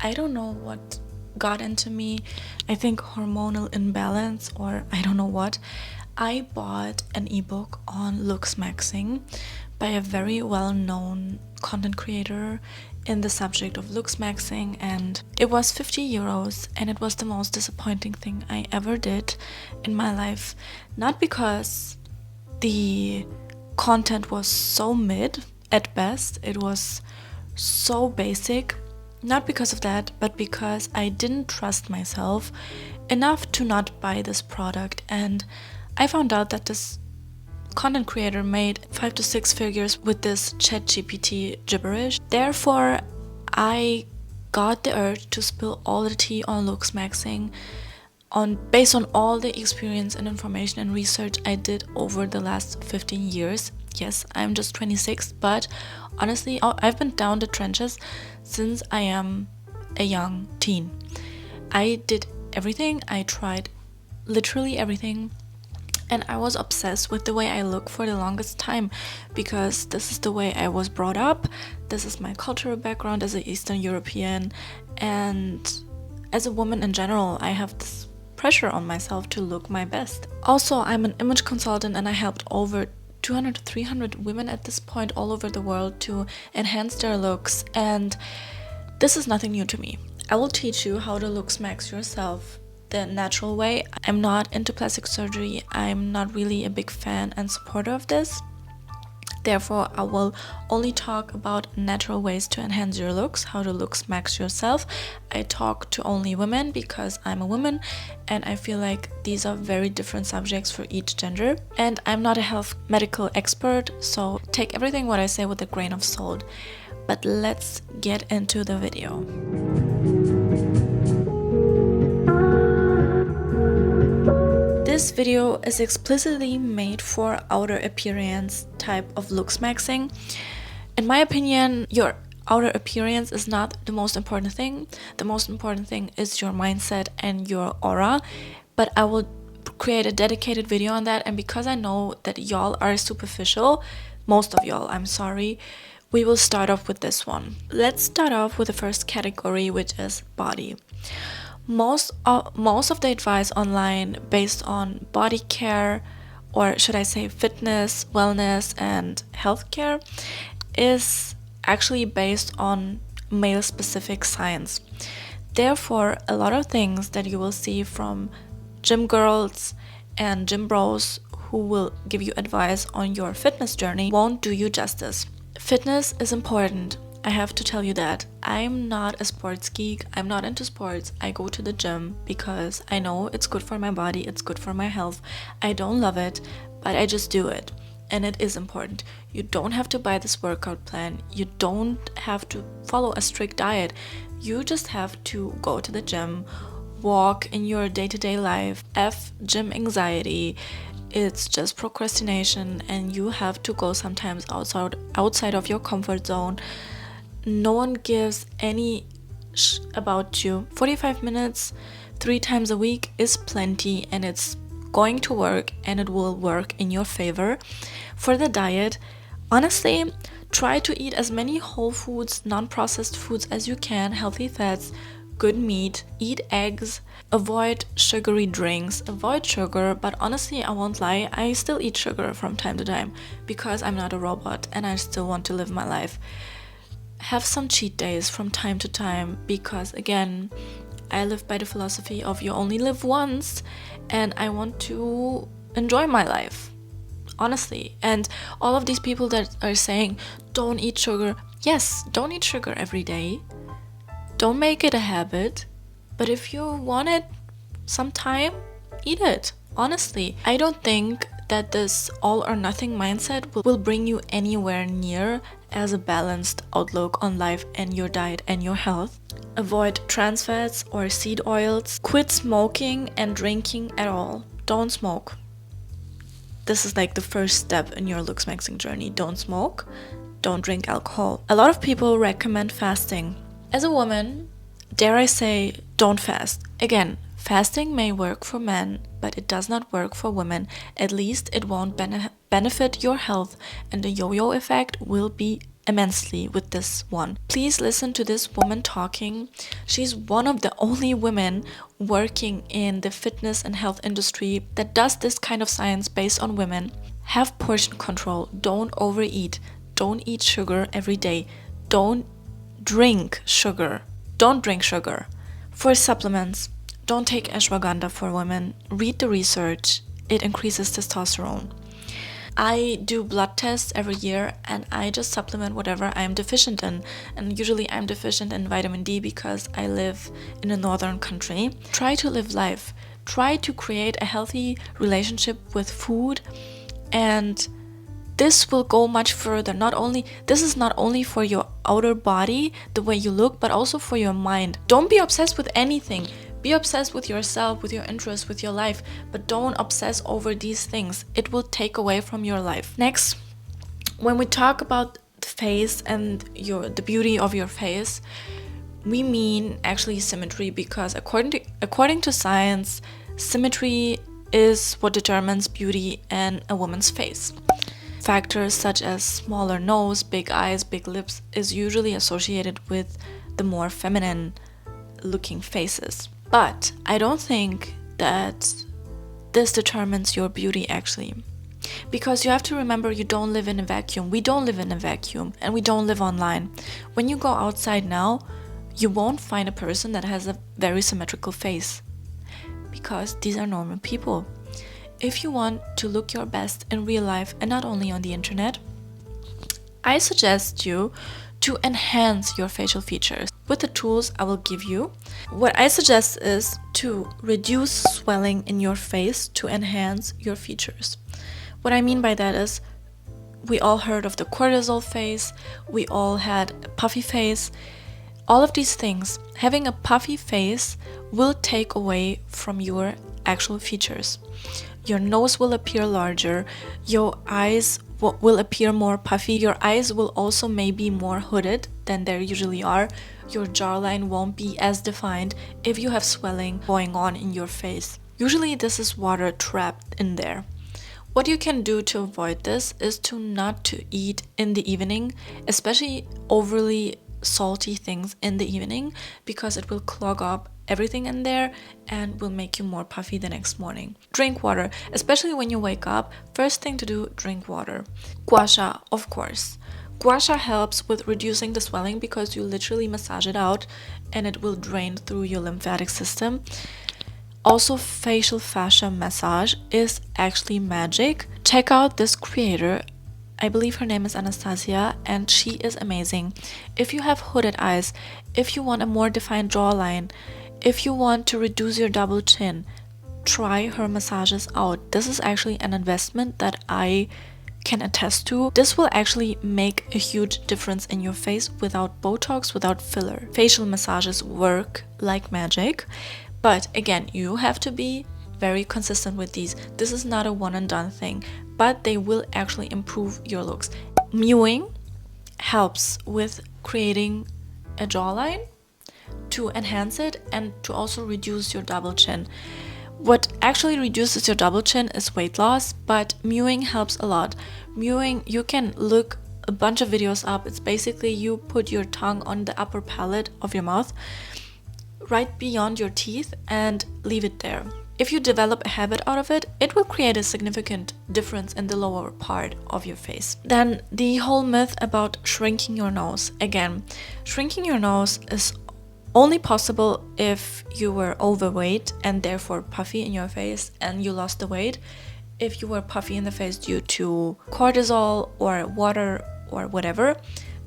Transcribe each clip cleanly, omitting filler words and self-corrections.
I don't know what got into me. I think hormonal imbalance, or I don't know what. I bought an ebook on Looksmaxing by a very well-known content creator in the subject of Looksmaxing, and it was 50 euros, and it was the most disappointing thing I ever did in my life. Not because the content was so mid at best, it was so basic, not because of that, but because I didn't trust myself enough to not buy this product. And I found out that this content creator made 5 to 6 figures with this ChatGPT gibberish. Therefore, I got the urge to spill all the tea on Looksmaxing based on all the experience and information and research I did over the last 15 years. Yes, I'm just 26, but honestly, I've been down the trenches since I am a young teen. I did everything, I tried literally everything, and I was obsessed with the way I look for the longest time, because this is the way I was brought up, this is my cultural background as an Eastern European, and as a woman in general, I have this pressure on myself to look my best. Also, I'm an image consultant, and I helped over 200 to 300 women at this point all over the world to enhance their looks, and this is nothing new to me. I will teach you how to Looksmax yourself the natural way. I'm not into plastic surgery. I'm not really a big fan and supporter of this. Therefore, I will only talk about natural ways to enhance your looks, how to Looksmax yourself. I talk to only women because I'm a woman, and I feel like these are very different subjects for each gender. And I'm not a health medical expert, so take everything what I say with a grain of salt. But let's get into the video. This video is explicitly made for outer appearance type of Looksmaxing. In my opinion, your outer appearance is not the most important thing. The most important thing is your mindset and your aura. But I will create a dedicated video on that, and because I know that y'all are superficial, most of y'all, I'm sorry, we will start off with this one. Let's start off with the first category, which is body. Most of the advice online based on body care, or should I say fitness, wellness, and healthcare, is actually based on male-specific science. Therefore, a lot of things that you will see from gym girls and gym bros who will give you advice on your fitness journey won't do you justice. Fitness is important. I have to tell you that. I'm not a sports geek. I'm not into sports. I go to the gym because I know it's good for my body, it's good for my health. I don't love it, but I just do it. And it is important. You don't have to buy this workout plan. You don't have to follow a strict diet. You just have to go to the gym, walk in your day-to-day life. F gym anxiety. It's just procrastination, and you have to go sometimes outside of your comfort zone. No one gives any about you. 45 minutes 3 times a week is plenty, and it's going to work, and it will work in your favor. For the diet, honestly, try to eat as many whole foods, non-processed foods as you can, healthy fats, good meat, eat eggs, avoid sugary drinks, avoid sugar. But honestly, I won't lie, I still eat sugar from time to time because I'm not a robot and I still want to live my life. Have some cheat days from time to time, because again, I live by the philosophy of you only live once, and I want to enjoy my life, honestly. And all of these people that are saying don't eat sugar, yes, don't eat sugar every day, don't make it a habit, but if you want it sometime, eat it. Honestly, I don't think that this all or nothing mindset will bring you anywhere near as a balanced outlook on life and your diet and your health. Avoid trans fats or seed oils. Quit smoking and drinking at all. Don't smoke. This is like the first step in your Looksmaxing journey. Don't smoke, don't drink alcohol. A lot of people recommend fasting. As a woman, dare I say, don't fast. Again, fasting may work for men, but it does not work for women. At least it won't benefit your health, and the yo-yo effect will be immensely with this one. Please listen to this woman talking. She's one of the only women working in the fitness and health industry that does this kind of science based on women. Have portion control. Don't overeat. Don't eat sugar every day. Don't drink sugar. Don't drink sugar. For supplements, don't take ashwagandha for women. Read the research. It increases testosterone. I do blood tests every year and I just supplement whatever I am deficient in. And usually I'm deficient in vitamin D because I live in a northern country. Try to live life. Try to create a healthy relationship with food, and this will go much further. This is not only for your outer body, the way you look, but also for your mind. Don't be obsessed with anything. Be obsessed with yourself, with your interests, with your life, but don't obsess over these things. It will take away from your life. Next, when we talk about the face and the beauty of your face, we mean actually symmetry, because according to science, symmetry is what determines beauty in a woman's face. Factors such as smaller nose, big eyes, big lips is usually associated with the more feminine looking faces. But I don't think that this determines your beauty actually. Because you have to remember, you don't live in a vacuum. We don't live in a vacuum, and we don't live online. When you go outside now, you won't find a person that has a very symmetrical face, because these are normal people. If you want to look your best in real life and not only on the internet, I suggest you to enhance your facial features with the tools I will give you. What I suggest is to reduce swelling in your face to enhance your features. What I mean by that is, we all heard of the cortisol face, we all had a puffy face. All of these things, having a puffy face will take away from your actual features. Your nose will appear larger, your eyes will appear more puffy, your eyes will also maybe more hooded than they usually are. Your jawline won't be as defined if you have swelling going on in your face. Usually this is water trapped in there. What you can do to avoid this is to not to eat in the evening, especially overly salty things in the evening, because it will clog up everything in there and will make you more puffy the next morning. Drink water, especially when you wake up. First thing to do, drink water. Gua sha, of course. Gua sha helps with reducing the swelling because you literally massage it out and it will drain through your lymphatic system. Also, facial fascia massage is actually magic. Check out this creator. I believe her name is Anastasia, and she is amazing. If you have hooded eyes, if you want a more defined jawline, if you want to reduce your double chin, try her massages out. This is actually an investment that I can attest to. This will actually make a huge difference in your face without Botox, without filler. Facial massages work like magic, but again, you have to be very consistent with these. This is not a one and done thing, but they will actually improve your looks. Mewing helps with creating a jawline, to enhance it, and to also reduce your double chin. What actually reduces your double chin is weight loss, but mewing helps a lot. Mewing, you can look a bunch of videos up. It's basically you put your tongue on the upper palate of your mouth, right beyond your teeth, and leave it there. If you develop a habit out of it, it will create a significant difference in the lower part of your face. Then the whole myth about shrinking your nose. Again, shrinking your nose is only possible if you were overweight and therefore puffy in your face and you lost the weight. If you were puffy in the face due to cortisol or water or whatever,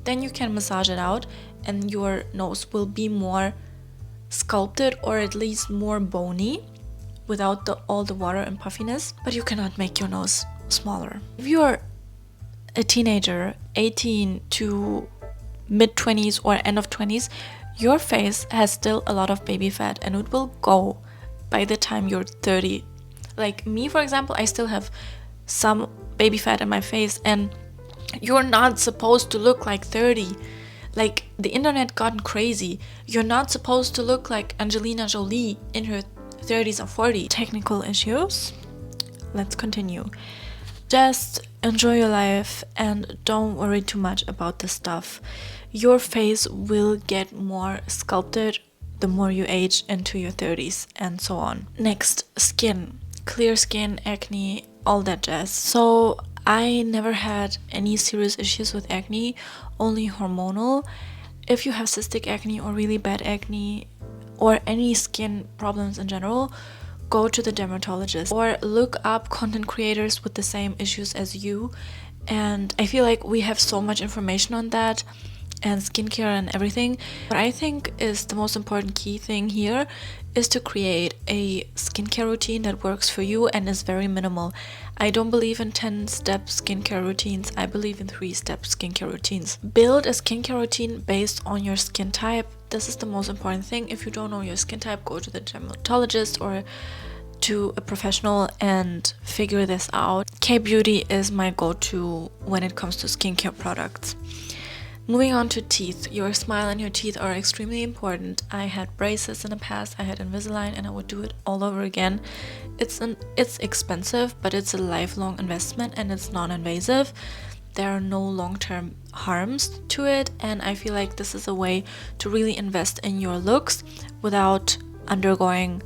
then you can massage it out and your nose will be more sculpted, or at least more bony, without all the water and puffiness. But you cannot make your nose smaller. If you're a teenager, 18 to mid-20s or end of 20s, your face has still a lot of baby fat and it will go by the time you're 30. Like me, for example, I still have some baby fat in my face, and you're not supposed to look like 30. Like, the internet gotten crazy. You're not supposed to look like Angelina Jolie in her 30s or 40s. Technical issues. Let's continue. Just enjoy your life and don't worry too much about this stuff. Your face will get more sculpted the more you age into your 30s and so on. Next, skin. Clear skin, acne, all that jazz. So I never had any serious issues with acne, only hormonal. If you have cystic acne or really bad acne or any skin problems in general, go to the dermatologist or look up content creators with the same issues as you. And I feel like we have so much information on that and skincare and everything. What I think is the most important key thing here is to create a skincare routine that works for you and is very minimal. I don't believe in 10-step skincare routines. I believe in 3-step skincare routines. Build a skincare routine based on your skin type. This is the most important thing. If you don't know your skin type, go to the dermatologist or to a professional and figure this out. K-beauty is my go-to when it comes to skincare products. Moving on to teeth. Your smile and your teeth are extremely important. I had braces in the past, I had Invisalign, and I would do it all over again. It's expensive, but it's a lifelong investment and it's non-invasive. There are no long-term harms to it, and I feel like this is a way to really invest in your looks without undergoing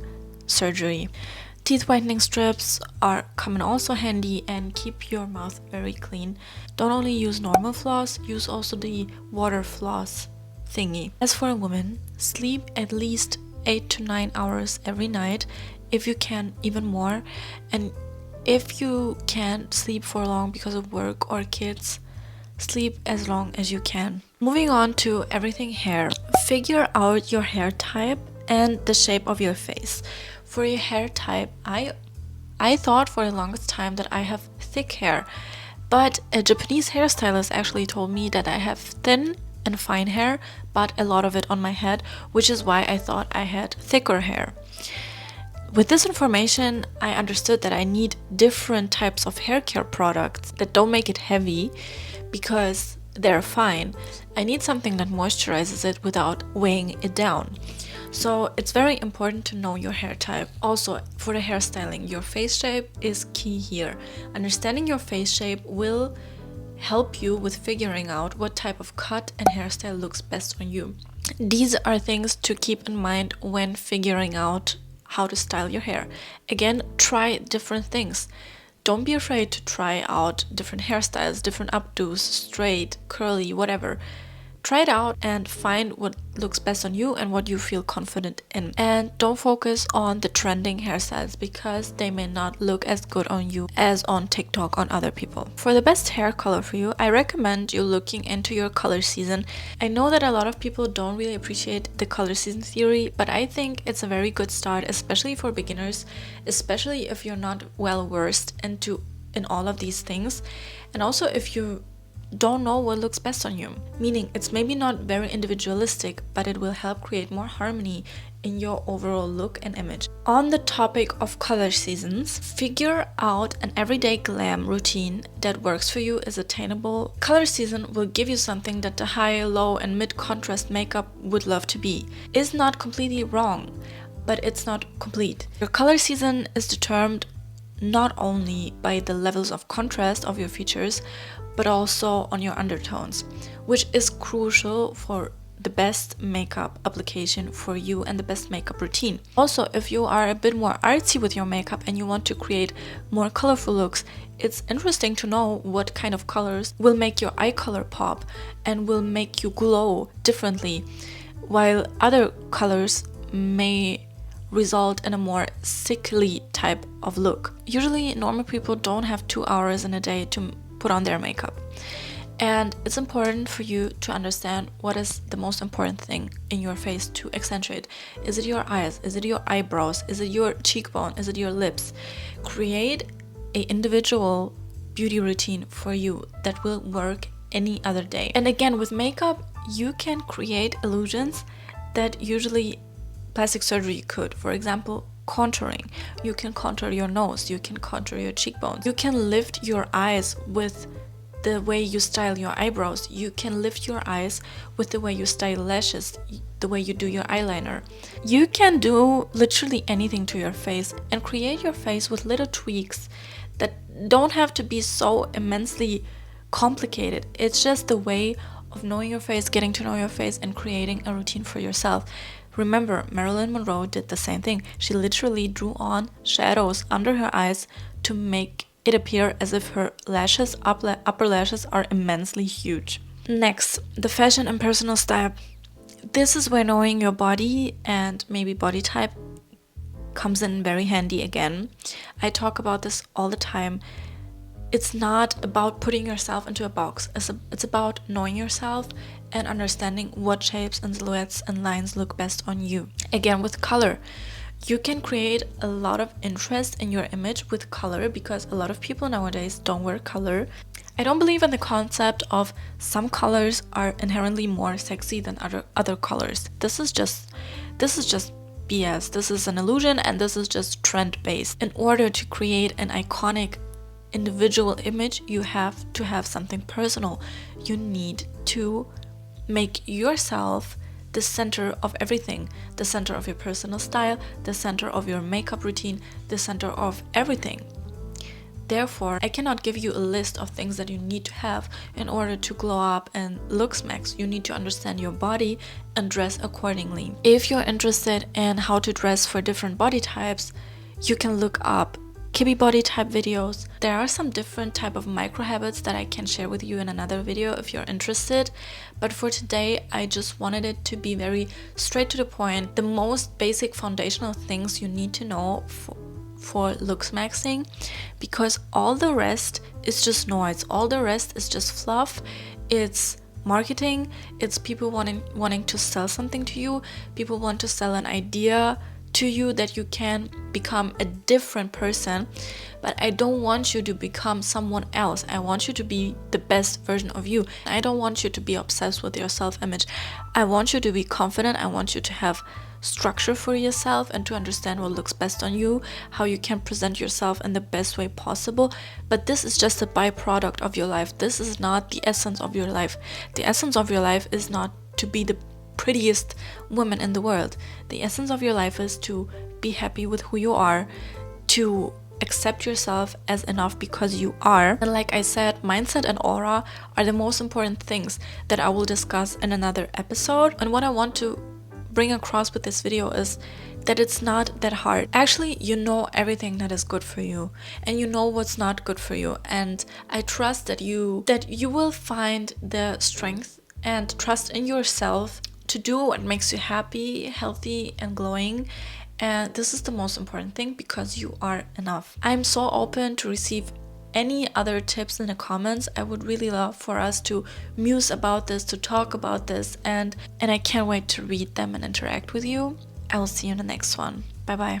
surgery. Teeth whitening strips come in also handy and keep your mouth very clean. Don't only use normal floss, use also the water floss thingy. As for a woman, sleep at least 8 to 9 hours every night, if you can even more. And if you can't sleep for long because of work or kids, sleep as long as you can. Moving on to everything hair. Figure out your hair type and the shape of your face. For your hair type, I thought for the longest time that I have thick hair, but a Japanese hairstylist actually told me that I have thin and fine hair, but a lot of it on my head, which is why I thought I had thicker hair. With this information, I understood that I need different types of hair care products that don't make it heavy because they're fine. I need something that moisturizes it without weighing it down. So it's very important to know your hair type. Also, for the hairstyling, your face shape is key here. Understanding your face shape will help you with figuring out what type of cut and hairstyle looks best on you. These are things to keep in mind when figuring out how to style your hair. Again, try different things. Don't be afraid to try out different hairstyles, different updos, straight, curly, whatever. Try it out and find what looks best on you and what you feel confident in. And don't focus on the trending hairstyles because they may not look as good on you as on TikTok on other people. For the best hair color for you, I recommend you looking into your color season. I know that a lot of people don't really appreciate the color season theory, but I think it's a very good start, especially for beginners, especially if you're not well versed in all of these things. And also if you don't know what looks best on you, meaning it's maybe not very individualistic, but it will help create more harmony in your overall look and image. On the topic of color seasons, figure out an everyday glam routine that works for you, is attainable. Color season will give you something that the high, low and mid contrast makeup would love to be. Is not completely wrong, but it's not complete. Your color season is determined not only by the levels of contrast of your features, but also on your undertones, which is crucial for the best makeup application for you and the best makeup routine. Also, if you are a bit more artsy with your makeup and you want to create more colorful looks, it's interesting to know what kind of colors will make your eye color pop and will make you glow differently, while other colors may result in a more sickly type of look. Usually, normal people don't have 2 hours in a day to put on their makeup. And it's important for you to understand what is the most important thing in your face to accentuate. Is it your eyes? Is it your eyebrows? Is it your cheekbone? Is it your lips? Create an individual beauty routine for you that will work any other day. And again, with makeup, you can create illusions that usually plastic surgery could. For example, contouring. You can contour your nose, you can contour your cheekbones. You can lift your eyes with the way you style your eyebrows. You can lift your eyes with the way you style lashes, the way you do your eyeliner. You can do literally anything to your face and create your face with little tweaks that don't have to be so immensely complicated. It's just the way of knowing your face, getting to know your face, and creating a routine for yourself. Remember, Marilyn Monroe did the same thing. She literally drew on shadows under her eyes to make it appear as if her lashes, upper lashes, are immensely huge. Next, the fashion and personal style. This is where knowing your body and maybe body type comes in very handy again. I talk about this all the time. It's not about putting yourself into a box. It's about knowing yourself and understanding what shapes and silhouettes and lines look best on you. Again, with color, you can create a lot of interest in your image with color, because a lot of people nowadays don't wear color. I don't believe in the concept of some colors are inherently more sexy than other colors. This is just BS. This is an illusion, and this is just trend based. In order to create an iconic individual image, you have to have something personal. You need to make yourself the center of everything, the center of your personal style, the center of your makeup routine, the center of everything. Therefore, I cannot give you a list of things that you need to have in order to glow up and looksmax. You need to understand your body and dress accordingly. If you're interested in how to dress for different body types, you can look up Kibby body type videos. There are some different type of micro habits that I can share with you in another video if you're interested, but for today I just wanted it to be very straight to the point, the most basic foundational things you need to know for looksmaxing, because all the rest is just noise, all the rest is just fluff. It's marketing, it's people wanting to sell something to you, people want to sell an idea to you that you can become a different person, but I don't want you to become someone else. I want you to be the best version of you. I don't want you to be obsessed with your self-image. I want you to be confident. I want you to have structure for yourself and to understand what looks best on you, how you can present yourself in the best way possible. But this is just a byproduct of your life. This is not the essence of your life. The essence of your life is not to be the prettiest woman in the world. The essence of your life is to be happy with who you are, to accept yourself as enough because you are. And like I said, mindset and aura are the most important things that I will discuss in another episode. And what I want to bring across with this video is that it's not that hard. Actually, you know everything that is good for you, and you know what's not good for you. And I trust that you will find the strength and trust in yourself to do what makes you happy, healthy, and glowing. And this is the most important thing, because you are enough. I'm so open to receive any other tips in the comments. I would really love for us to muse about this, to talk about this, and I can't wait to read them and interact with you. I will see you in the next one. Bye bye.